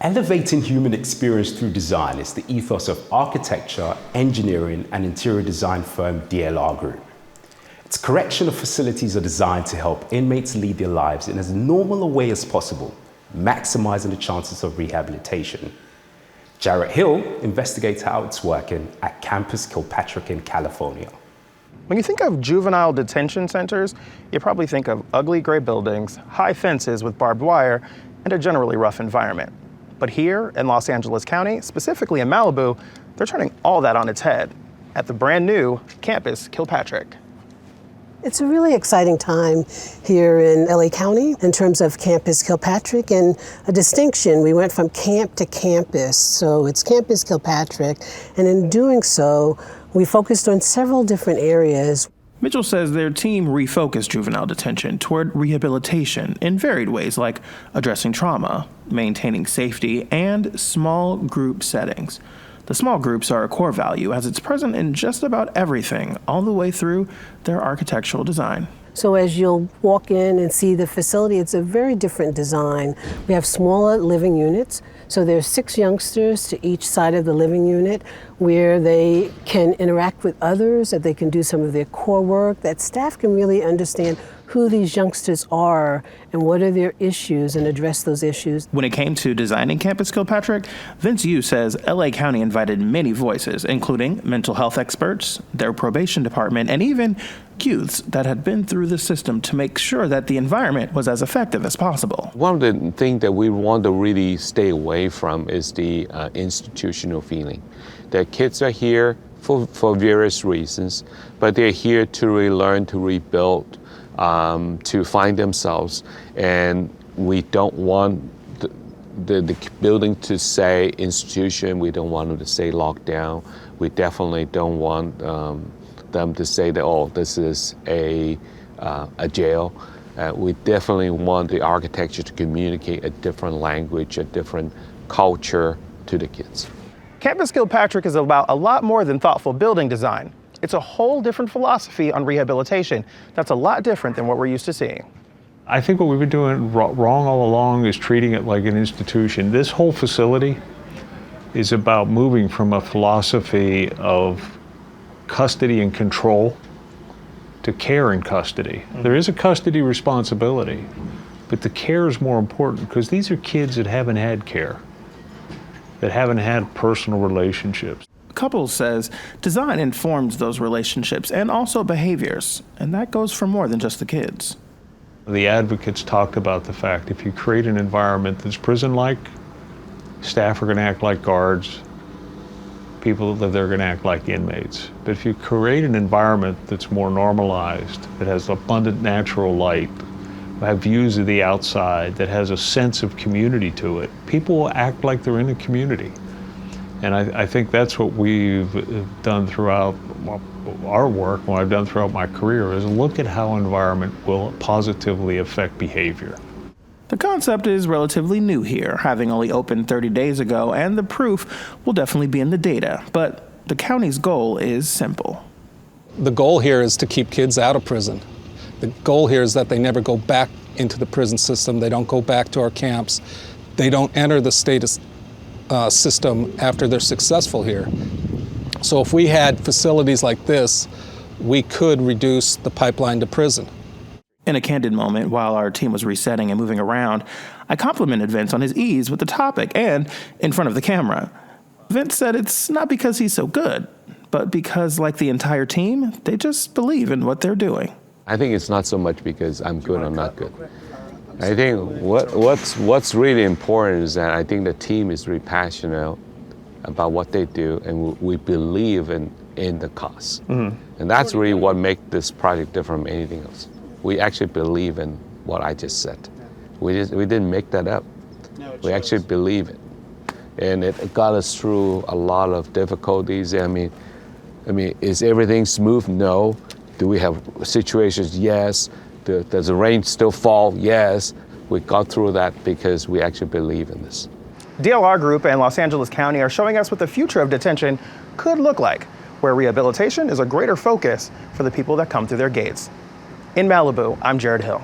Elevating human experience through design is the ethos of architecture, engineering, and interior design firm DLR Group. Its correctional facilities are designed to help inmates lead their lives in as normal a way as possible, maximizing the chances of rehabilitation. Jarrett Hill investigates how it's working at Campus Kilpatrick in California. When you think of juvenile detention centers, you probably think of ugly gray buildings, high fences with barbed wire, and a generally rough environment. But here in Los Angeles County, specifically in Malibu, they're turning all that on its head at the brand new Campus Kilpatrick. It's a really exciting time here in LA County in terms of Campus Kilpatrick, and a distinction. We went from camp to campus, so it's Campus Kilpatrick, and in doing so, we focused on several different areas. Mitchell says their team refocused juvenile detention toward rehabilitation in varied ways, like addressing trauma, maintaining safety, and small group settings. The small groups are a core value as it's present in just about everything, all the way through their architectural design. So as you'll walk in and see the facility, it's a very different design. We have smaller living units, so there's 6 youngsters to each side of the living unit where they can interact with others, that they can do some of their core work, that staff can really understand who these youngsters are and what are their issues and address those issues. When it came to designing Campus Kilpatrick, Vince Yu says LA County invited many voices, including mental health experts, their probation department, and even youths that had been through the system to make sure that the environment was as effective as possible. One of the things that we want to really stay away from is the institutional feeling. The kids are here for various reasons, but they're here to relearn, to rebuild, to find themselves, and we don't want the building to say institution. We don't want them to say lockdown. We definitely don't want them to say that, oh, this is a jail. We definitely want the architecture to communicate a different language, a different culture to the kids. Campus Kilpatrick is about a lot more than thoughtful building design. It's a whole different philosophy on rehabilitation that's a lot different than what we're used to seeing. I think what we've been doing wrong all along is treating it like an institution. This whole facility is about moving from a philosophy of custody and control to care and custody. There is a custody responsibility, but the care is more important because these are kids that haven't had care, that haven't had personal relationships. Couples says design informs those relationships and also behaviors, and that goes for more than just the kids. The advocates talked about the fact if you create an environment that's prison-like, staff are going to act like guards, people that live there are going to act like inmates. But if you create an environment that's more normalized, that has abundant natural light, have views of the outside, that has a sense of community to it, people will act like they're in a community. And I think that's what we've done throughout our work, what I've done throughout my career, is look at how environment will positively affect behavior. The concept is relatively new here, having only opened 30 days ago, and the proof will definitely be in the data. But the county's goal is simple. The goal here is to keep kids out of prison. The goal here is that they never go back into the prison system. They don't go back to our camps. They don't enter the state system after they're successful here. So if we had facilities like this, we could reduce the pipeline to prison. In a candid moment, while our team was resetting and moving around, I complimented Vince on his ease with the topic and in front of the camera. Vince said it's not because he's so good, but because, like the entire team, they just believe in what they're doing. I think it's not so much because I'm good or not good. I think what's really important is that I think the team is really passionate about what they do, and we believe in the cause. Mm-hmm. And that's really what makes this project different from anything else. We actually believe in what I just said. We didn't make that up. We actually believe it. And it got us through a lot of difficulties. I mean, is everything smooth? No. Do we have situations? Yes. Does the rain still fall? Yes. We got through that because we actually believe in this. DLR Group and Los Angeles County are showing us what the future of detention could look like, where rehabilitation is a greater focus for the people that come through their gates. In Malibu, I'm Jarrett Hill.